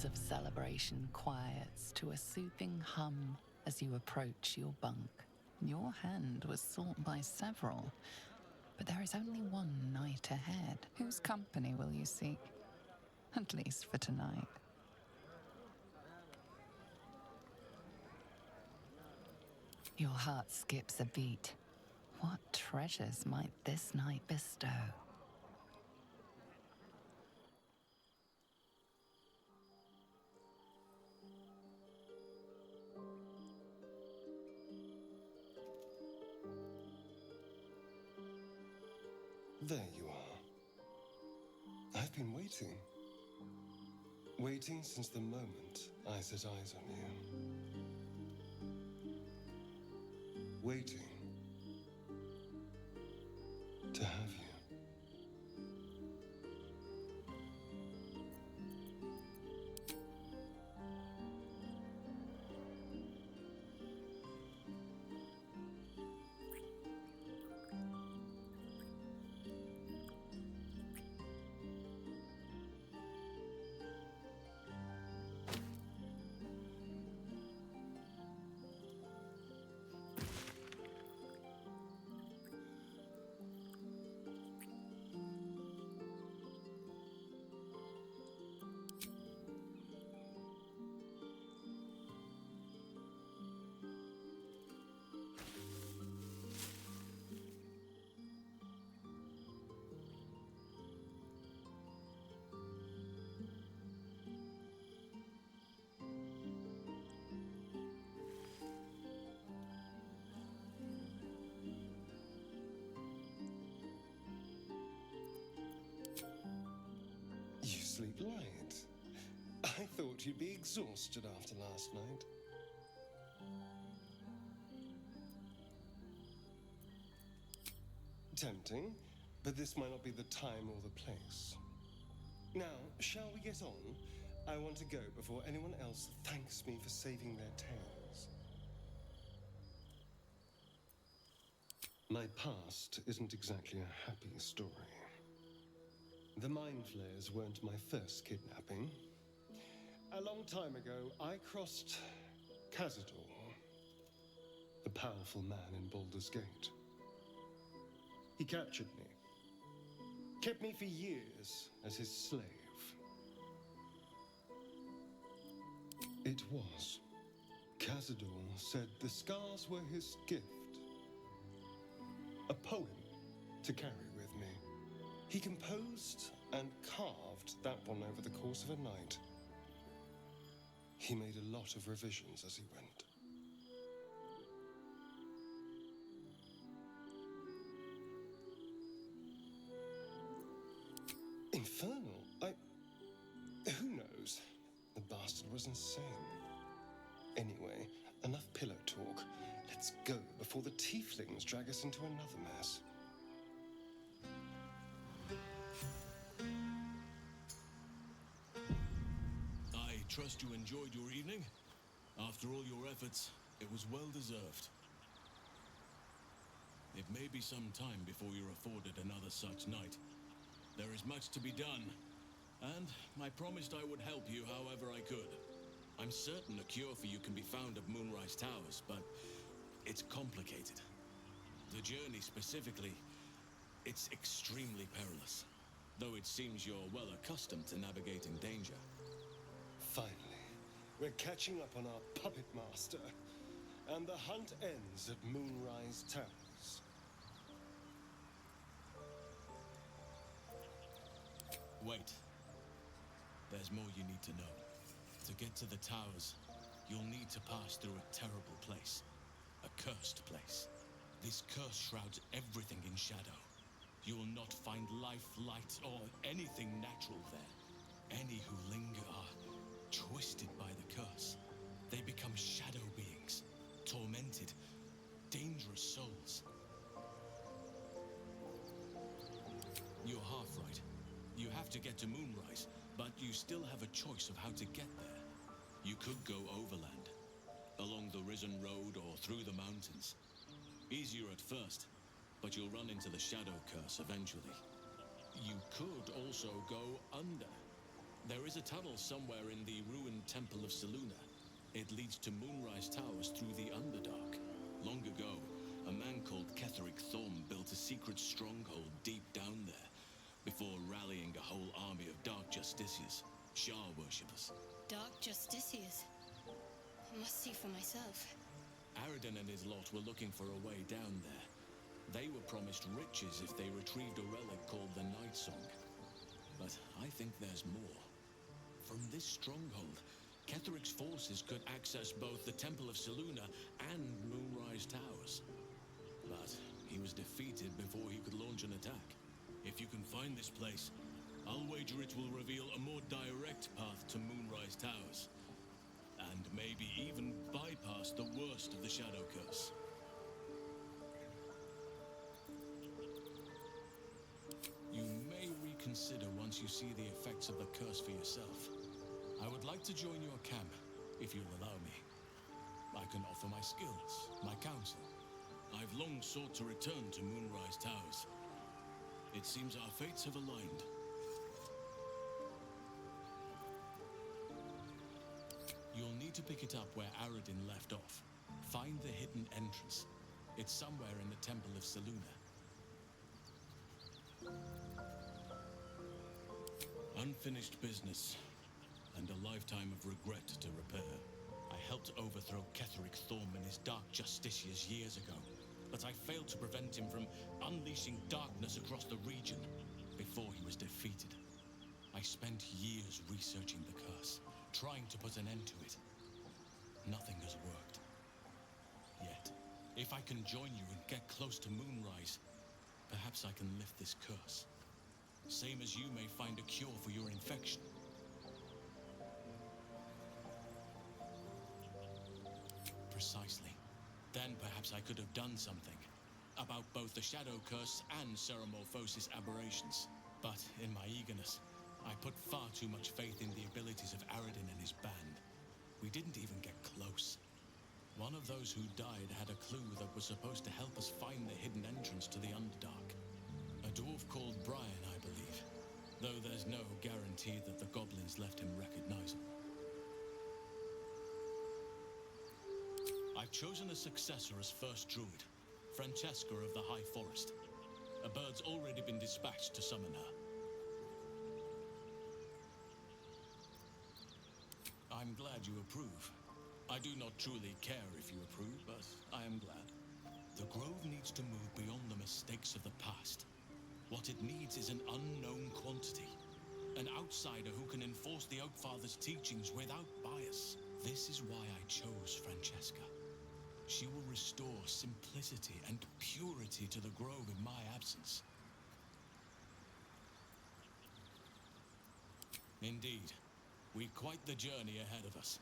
of celebration quiets to a soothing hum as you approach your bunk. Your hand was sought by several, but there is only one night ahead. Whose company will you seek? At least for tonight. Your heart skips a beat. What treasures might this night bestow? There you are. I've been waiting. Waiting since the moment I set eyes on you. Waiting to have you. You sleep light. I thought you'd be exhausted after last night. Tempting, but this might not be the time or the place. Now, shall we get on? I want to go before anyone else thanks me for saving their tails. My past isn't exactly a happy story. The Mind Flayers weren't my first kidnapping. A long time ago, I crossed Cazador, the powerful man in Baldur's Gate. He captured me, kept me for years as his slave. It was. Cazador said the scars were his gift. A poem to carry with me. He composed and carved that one over the course of a night. He made a lot of revisions as he went. Infernal? Who knows? The bastard was insane. Anyway, enough pillow talk. Let's go before the tieflings drag us into another mess. I trust you enjoyed your evening. After all your efforts, it was well deserved. It may be some time before you're afforded another such night. There is much to be done, and I promised I would help you however I could. I'm certain a cure for you can be found at Moonrise Towers, but it's complicated. The journey specifically, it's extremely perilous, though it seems you're well accustomed to navigating danger. Finally, we're catching up on our puppet master, and the hunt ends at Moonrise Towers. Wait. There's more you need to know. To get to the towers, you'll need to pass through a terrible place. A cursed place. This curse shrouds everything in shadow. You will not find life, light, or anything natural there. Any who linger are twisted by the curse. They become shadow beings, tormented, dangerous souls. You're half right. You have to get to Moonrise, but you still have a choice of how to get there. You could go overland, along the Risen Road or through the mountains. Easier at first, but you'll run into the Shadow Curse eventually. You could also go under. There is a tunnel somewhere in the ruined Temple of Selûne. It leads to Moonrise Towers through the Underdark. Long ago, a man called Ketheric Thorm built a secret stronghold deep down there, before rallying a whole army of Dark Justiciars, Shah worshippers. Dark Justiciars. I must see for myself. Aradin and his lot were looking for a way down there. They were promised riches if they retrieved a relic called the Night Song. But I think there's more. From this stronghold, Ketheric's forces could access both the Temple of Selûne and Moonrise Towers. But he was defeated before he could launch an attack. If you can find this place, I'll wager it will reveal a more direct path to Moonrise Towers. And maybe even bypass the worst of the Shadow Curse. You may reconsider once you see the effects of the curse for yourself. I would like to join your camp, if you'll allow me. I can offer my skills, my counsel. I've long sought to return to Moonrise Towers. It seems our fates have aligned. You'll need to pick it up where Aradin left off. Find the hidden entrance. It's somewhere in the Temple of Selûne. Unfinished business, and a lifetime of regret to repair. I helped overthrow Ketheric Thorm and his Dark Justiciars years ago, but I failed to prevent him from unleashing darkness across the region before he was defeated. I spent years researching the curse, trying to put an end to it. Nothing has worked. Yet, if I can join you and get close to Moonrise, perhaps I can lift this curse. Same as you may find a cure for your infection. Precisely. Then perhaps I could have done something about both the Shadow Curse and Ceramorphosis aberrations. But in my eagerness, I put far too much faith in the abilities of Aradin and his band. We didn't even get close. One of those who died had a clue that was supposed to help us find the hidden entrance to the Underdark. A dwarf called Brian, I believe. Though there's no guarantee that the goblins left him recognizable. I've chosen a successor as first druid, Francesca of the High Forest. A bird's already been dispatched to summon her. I'm glad you approve. I do not truly care if you approve, but I am glad. The Grove needs to move beyond the mistakes of the past. What it needs is an unknown quantity. An outsider who can enforce the Oakfather's teachings without bias. This is why I chose Francesca. She will restore simplicity and purity to the Grove in my absence. Indeed. We've quite the journey ahead of us.